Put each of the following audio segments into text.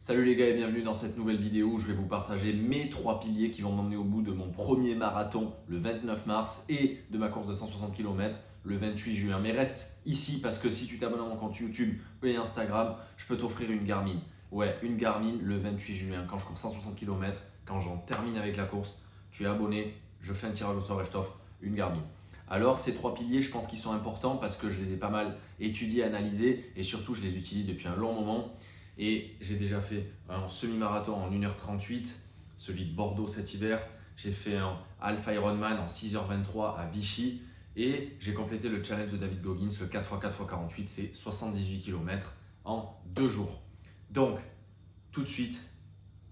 Salut les gars et bienvenue dans cette nouvelle vidéo où je vais vous partager mes 3 piliers qui vont m'emmener au bout de mon premier marathon le 29 mars et de ma course de 160 km le 28 juin. Mais reste ici parce que si tu t'abonnes à mon compte YouTube et Instagram, je peux t'offrir une Garmin. Ouais, une Garmin le 28 juin quand je cours 160 km, quand j'en termine avec la course, tu es abonné, je fais un tirage au sort et je t'offre une Garmin. Alors ces 3 piliers, je pense qu'ils sont importants parce que je les ai pas mal étudiés, analysés et surtout je les utilise depuis un long moment. Et j'ai déjà fait un semi-marathon en 1h38, celui de Bordeaux cet hiver. J'ai fait un Alpha Ironman en 6h23 à Vichy. Et j'ai complété le challenge de David Goggins, le 4x4x48, c'est 78 km en 2 jours. Donc, tout de suite,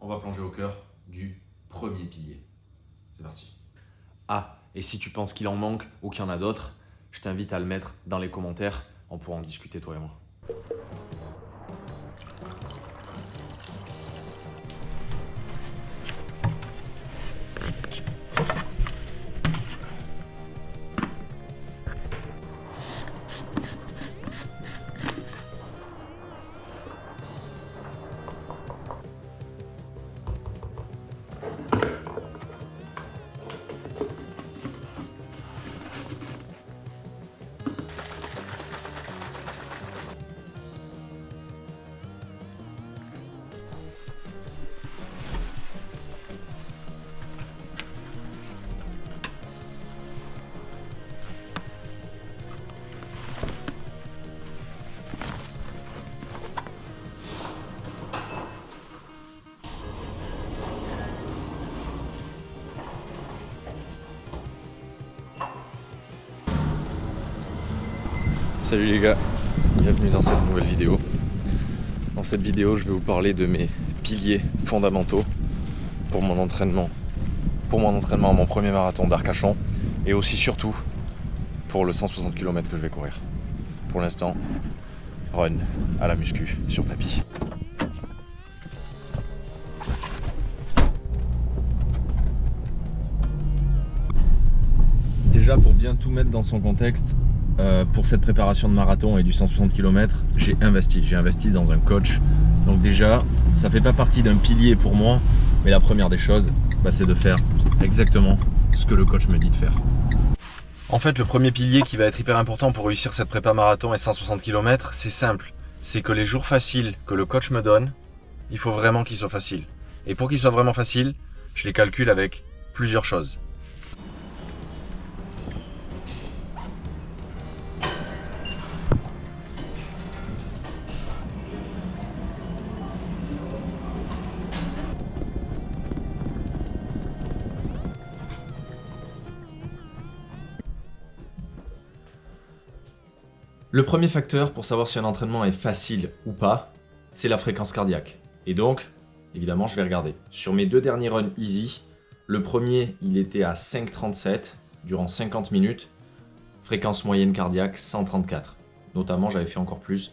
on va plonger au cœur du premier pilier. C'est parti. Ah, et si tu penses qu'il en manque ou qu'il y en a d'autres, je t'invite à le mettre dans les commentaires. On pourra en discuter toi et moi. Salut les gars, bienvenue dans cette nouvelle vidéo. Dans cette vidéo, je vais vous parler de mes piliers fondamentaux pour mon entraînement à mon premier marathon d'Arcachon et aussi surtout pour le 160 km que je vais courir. Pour l'instant, run à la muscu sur tapis. Déjà pour bien tout mettre dans son contexte, pour cette préparation de marathon et du 160 km, j'ai investi dans un coach. Donc déjà, ça fait pas partie d'un pilier pour moi, mais la première des choses, c'est de faire exactement ce que le coach me dit de faire. En fait, le premier pilier qui va être hyper important pour réussir cette prépa marathon et 160 km, c'est simple. C'est que les jours faciles que le coach me donne, il faut vraiment qu'ils soient faciles. Et pour qu'ils soient vraiment faciles, je les calcule avec plusieurs choses. Le premier facteur pour savoir si un entraînement est facile ou pas, c'est la fréquence cardiaque. Et donc, évidemment, je vais regarder. Sur mes 2 derniers runs easy, le premier, il était à 5,37 durant 50 minutes. Fréquence moyenne cardiaque 134. Notamment, j'avais fait encore plus.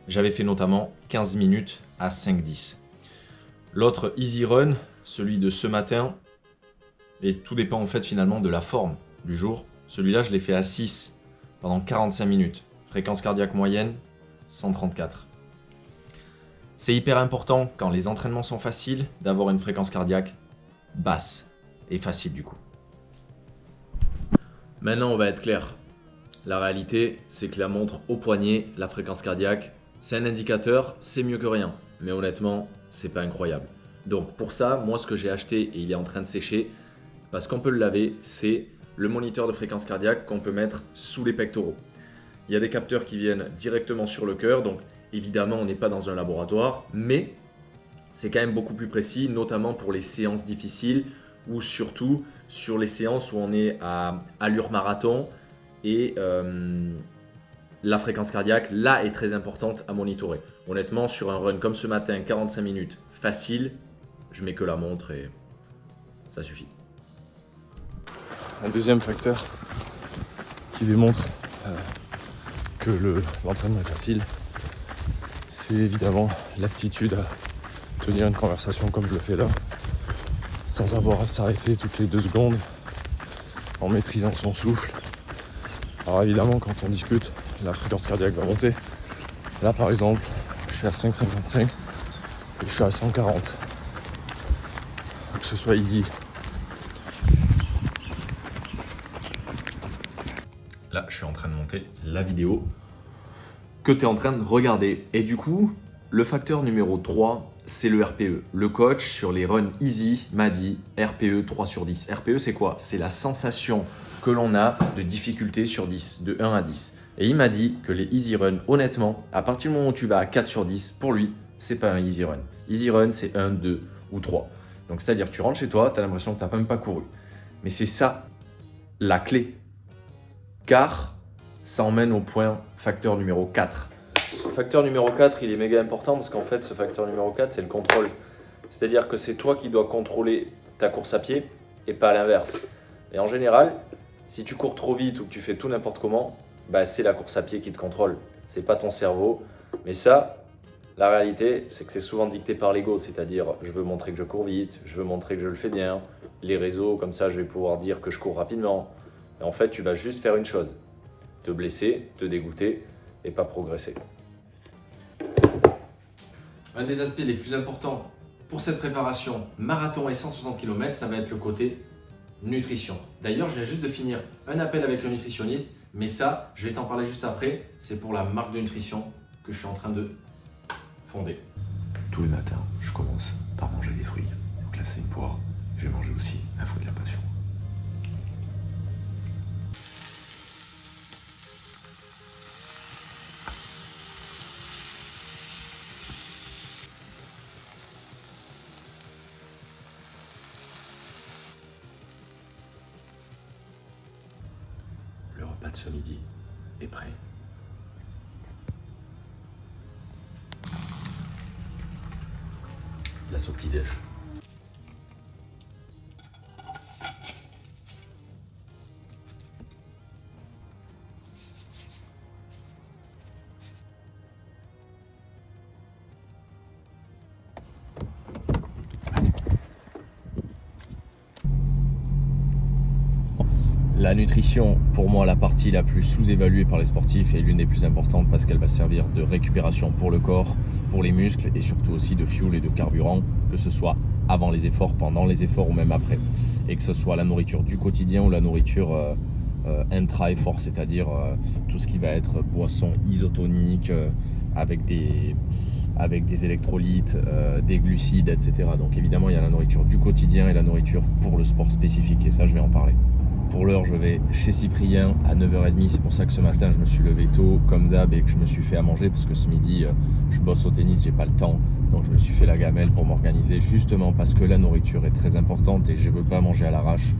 J'avais fait notamment 15 minutes à 5,10. L'autre easy run, celui de ce matin, et tout dépend en fait finalement de la forme du jour. Celui-là, je l'ai fait à 6 pendant 45 minutes. Fréquence cardiaque moyenne, 134. C'est hyper important quand les entraînements sont faciles d'avoir une fréquence cardiaque basse et facile du coup. Maintenant, on va être clair. La réalité, c'est que la montre au poignet, la fréquence cardiaque, c'est un indicateur, c'est mieux que rien. Mais honnêtement, c'est pas incroyable. Donc pour ça, moi ce que j'ai acheté et il est en train de sécher, parce qu'on peut le laver, c'est le moniteur de fréquence cardiaque qu'on peut mettre sous les pectoraux. Il y a des capteurs qui viennent directement sur le cœur, donc évidemment on n'est pas dans un laboratoire, mais c'est quand même beaucoup plus précis, notamment pour les séances difficiles ou surtout sur les séances où on est à allure marathon et la fréquence cardiaque là est très importante à monitorer. Honnêtement, sur un run comme ce matin, 45 minutes, facile, je mets que la montre et ça suffit. Un deuxième facteur qui démontre que l'entraînement est facile, c'est évidemment l'aptitude à tenir une conversation comme je le fais là, sans avoir à s'arrêter toutes les 2 secondes, en maîtrisant son souffle. Alors évidemment, quand on discute, la fréquence cardiaque va monter. Là par exemple, je suis à 5,55, Et je suis à 140. Que ce soit easy. Là, je suis en train de monter la vidéo que tu es en train de regarder. Et du coup, le facteur numéro 3, c'est le RPE. Le coach sur les runs easy m'a dit RPE 3 sur 10. RPE, c'est quoi? C'est la sensation que l'on a de difficulté sur 10, de 1 à 10. Et il m'a dit que les easy runs, honnêtement, à partir du moment où tu vas à 4 sur 10, pour lui, c'est pas un easy run. Easy run, c'est 1, 2 ou 3. Donc, c'est-à-dire que tu rentres chez toi, tu as l'impression que tu n'as même pas couru. Mais c'est ça, la clé. Car ça emmène au point facteur numéro 4. Le facteur numéro 4, il est méga important parce qu'en fait, ce facteur numéro 4, c'est le contrôle. C'est-à-dire que c'est toi qui dois contrôler ta course à pied et pas l'inverse. Et en général, si tu cours trop vite ou que tu fais tout n'importe comment, bah, c'est la course à pied qui te contrôle. C'est pas ton cerveau. Mais ça, la réalité, c'est que c'est souvent dicté par l'ego. C'est-à-dire, je veux montrer que je cours vite, je veux montrer que je le fais bien. Les réseaux, comme ça, je vais pouvoir dire que je cours rapidement. Et en fait, tu vas juste faire une chose. Te blesser, te dégoûter et pas progresser. Un des aspects les plus importants pour cette préparation marathon et 160 km, ça va être le côté nutrition. D'ailleurs, je viens juste de finir un appel avec un nutritionniste, mais ça, je vais t'en parler juste après. C'est pour la marque de nutrition que je suis en train de fonder. Tous les matins, je commence par manger des fruits. Donc là, c'est une poire. Je vais manger aussi un fruit de la passion. Le repas de ce midi est prêt. Place au petit-déj. La nutrition, pour moi, la partie la plus sous-évaluée par les sportifs est l'une des plus importantes parce qu'elle va servir de récupération pour le corps, pour les muscles et surtout aussi de fuel et de carburant, que ce soit avant les efforts, pendant les efforts ou même après. Et que ce soit la nourriture du quotidien ou la nourriture intra-effort, c'est-à-dire tout ce qui va être boisson isotonique avec des électrolytes, des glucides, etc. Donc évidemment, il y a la nourriture du quotidien et la nourriture pour le sport spécifique et ça, je vais en parler. Pour l'heure, je vais chez Cyprien à 9h30. C'est pour ça que ce matin, je me suis levé tôt, comme d'hab, et que je me suis fait à manger parce que ce midi, je bosse au tennis, j'ai pas le temps. Donc, je me suis fait la gamelle pour m'organiser, justement parce que la nourriture est très importante et je veux pas manger à l'arrache.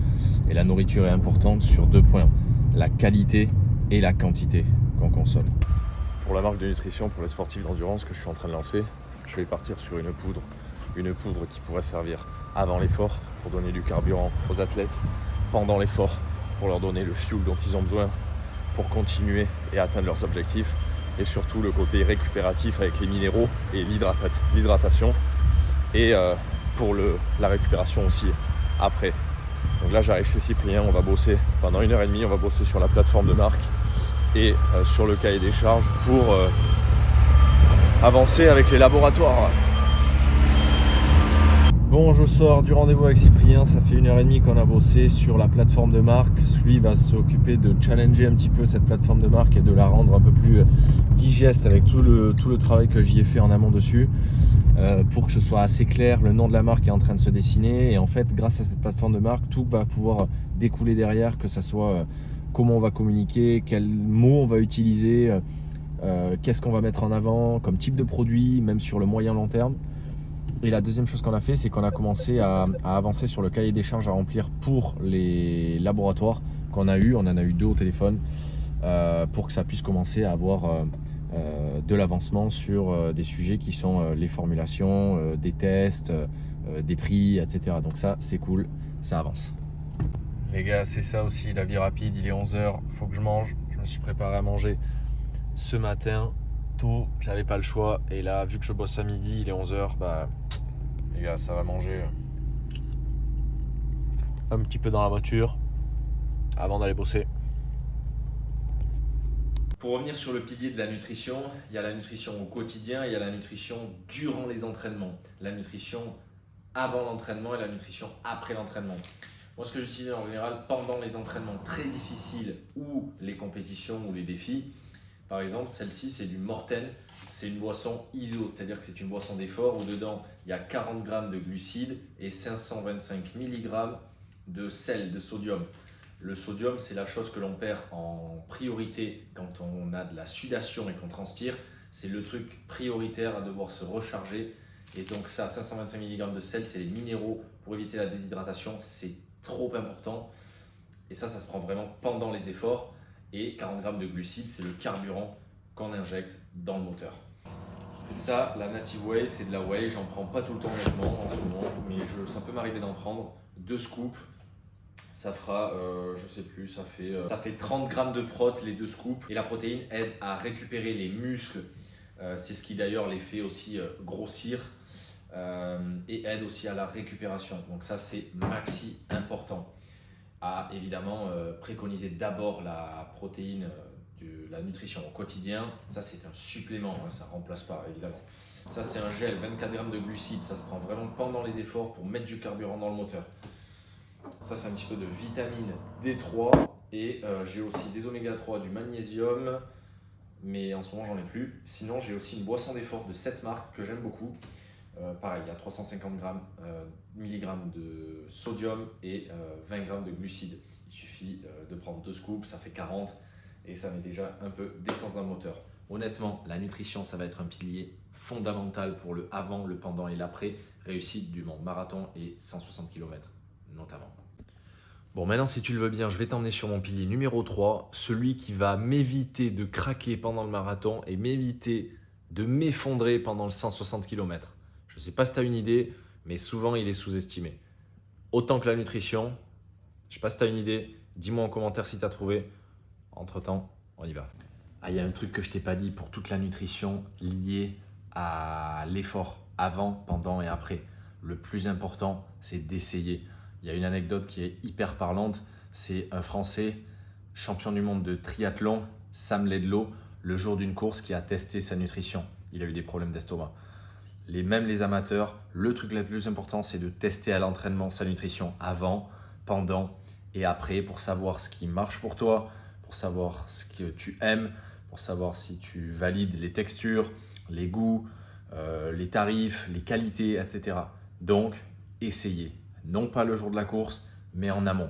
Et la nourriture est importante sur 2 points, la qualité et la quantité qu'on consomme. Pour la marque de nutrition, pour les sportifs d'endurance que je suis en train de lancer, je vais partir sur une poudre qui pourrait servir avant l'effort pour donner du carburant aux athlètes, pendant l'effort pour leur donner le fuel dont ils ont besoin pour continuer et atteindre leurs objectifs, et surtout le côté récupératif avec les minéraux et l'hydratation et pour la récupération aussi après. Donc là, j'arrive chez Cyprien, on va bosser pendant 1h30, on va bosser sur la plateforme de marque et sur le cahier des charges pour avancer avec les laboratoires. Bon, je sors du rendez-vous avec Cyprien, ça fait 1h30 qu'on a bossé sur la plateforme de marque. Lui va s'occuper de challenger un petit peu cette plateforme de marque et de la rendre un peu plus digeste avec tout le travail que j'y ai fait en amont dessus pour que ce soit assez clair. Le nom de la marque est en train de se dessiner et en fait, grâce à cette plateforme de marque, tout va pouvoir découler derrière, que ce soit comment on va communiquer, quels mots on va utiliser, qu'est-ce qu'on va mettre en avant comme type de produit, même sur le moyen long terme. Et la deuxième chose qu'on a fait, c'est qu'on a commencé à avancer sur le cahier des charges à remplir pour les laboratoires qu'on a eu. On en a eu 2 au téléphone pour que ça puisse commencer à avoir de l'avancement sur des sujets qui sont les formulations, des tests, des prix, etc. Donc ça, c'est cool, ça avance. Les gars, c'est ça aussi, la vie rapide, il est 11h, il faut que je mange. Je me suis préparé à manger ce matin. Tôt, j'avais pas le choix et là vu que je bosse à midi, il est 11h, bah les gars, ça va manger un petit peu dans la voiture avant d'aller bosser. Pour revenir sur le pilier de la nutrition, il y a la nutrition au quotidien et il y a la nutrition durant les entraînements. La nutrition avant l'entraînement et la nutrition après l'entraînement. Moi, ce que j'utilise en général pendant les entraînements très difficiles ou les compétitions ou les défis, par exemple, celle-ci, c'est du Morten. C'est une boisson ISO, c'est-à-dire que c'est une boisson d'effort où dedans, il y a 40 g de glucides et 525 mg de sel, de sodium. Le sodium, c'est la chose que l'on perd en priorité quand on a de la sudation et qu'on transpire. C'est le truc prioritaire à devoir se recharger. Et donc ça, 525 mg de sel, c'est les minéraux pour éviter la déshydratation. C'est trop important. Et ça se prend vraiment pendant les efforts. Et 40 g de glucides, c'est le carburant qu'on injecte dans le moteur. Et ça, la Native Whey, c'est de la whey. J'en prends pas tout le temps honnêtement en ce moment, mais ça peut m'arriver d'en prendre 2 scoops. Ça fera, je sais plus, ça fait 30 g de prot les 2 scoops. Et la protéine aide à récupérer les muscles. C'est ce qui d'ailleurs les fait aussi grossir et aide aussi à la récupération. Donc ça, c'est maxi important. À évidemment préconiser d'abord la protéine de la nutrition au quotidien. Ça, c'est un supplément, hein, ça ne remplace pas évidemment. Ça, c'est un gel, 24 g de glucides. Ça se prend vraiment pendant les efforts pour mettre du carburant dans le moteur. Ça, c'est un petit peu de vitamine D3 et j'ai aussi des oméga 3, du magnésium, mais en ce moment, j'en ai plus. Sinon, j'ai aussi une boisson d'effort de cette marque que j'aime beaucoup. Pareil, il y a 350 mg de sodium et 20 g de glucides. Il suffit de prendre 2 scoops, ça fait 40 et ça met déjà un peu d'essence dans le moteur. Honnêtement, la nutrition, ça va être un pilier fondamental pour le avant, le pendant et l'après réussite du marathon et 160 km notamment. Bon, maintenant, si tu le veux bien, je vais t'emmener sur mon pilier numéro 3, celui qui va m'éviter de craquer pendant le marathon et m'éviter de m'effondrer pendant le 160 km. Je ne sais pas si tu as une idée, mais souvent, il est sous-estimé. Autant que la nutrition. Je ne sais pas si tu as une idée. Dis-moi en commentaire si tu as trouvé. Entre-temps, on y va. Ah, il y a un truc que je ne t'ai pas dit pour toute la nutrition liée à l'effort avant, pendant et après. Le plus important, c'est d'essayer. Il y a une anecdote qui est hyper parlante. C'est un Français, champion du monde de triathlon, Sam Laidlow, le jour d'une course qui a testé sa nutrition. Il a eu des problèmes d'estomac. Même les amateurs, le truc le plus important, c'est de tester à l'entraînement sa nutrition avant, pendant et après pour savoir ce qui marche pour toi, pour savoir ce que tu aimes, pour savoir si tu valides les textures, les goûts, les tarifs, les qualités, etc. Donc, essayez. Non pas le jour de la course, mais en amont.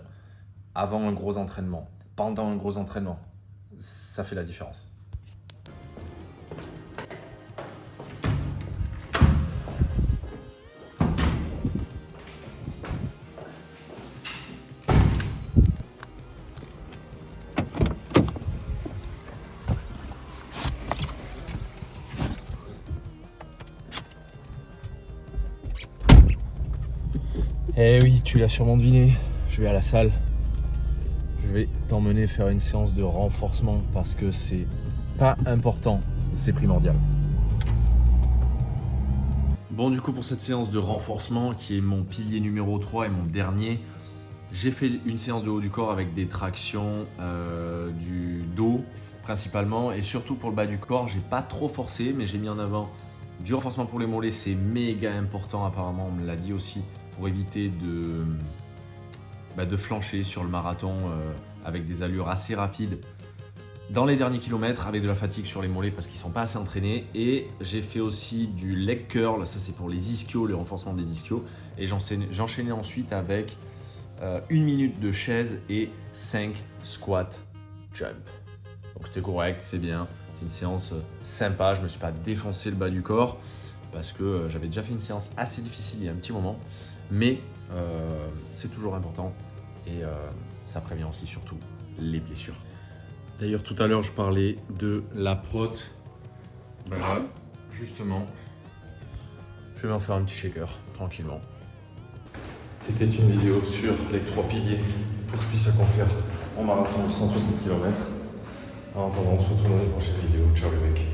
Avant un gros entraînement, pendant un gros entraînement. Ça fait la différence. Eh oui, tu l'as sûrement deviné, je vais à la salle. Je vais t'emmener faire une séance de renforcement parce que c'est pas important, c'est primordial. Bon, du coup, pour cette séance de renforcement qui est mon pilier numéro 3 et mon dernier, j'ai fait une séance de haut du corps avec des tractions du dos principalement et surtout pour le bas du corps. J'ai pas trop forcé, mais j'ai mis en avant du renforcement pour les mollets, c'est méga important apparemment, on me l'a dit aussi, pour éviter de flancher sur le marathon avec des allures assez rapides dans les derniers kilomètres avec de la fatigue sur les mollets parce qu'ils ne sont pas assez entraînés. Et j'ai fait aussi du leg curl, ça c'est pour les ischios, le renforcement des ischios. Et j'enchaînais ensuite avec 1 minute de chaise et 5 squats jump. Donc c'était correct, c'est bien. C'est une séance sympa, je ne me suis pas défoncé le bas du corps parce que j'avais déjà fait une séance assez difficile il y a un petit moment. Mais c'est toujours important et ça prévient aussi surtout les blessures. D'ailleurs, tout à l'heure, je parlais de la prot. Ben là, justement, je vais m'en faire un petit shaker tranquillement. C'était une vidéo sur les 3 piliers pour que je puisse accomplir mon marathon de 160 km. En attendant, on se retrouve dans une prochaine vidéo. Ciao les mecs.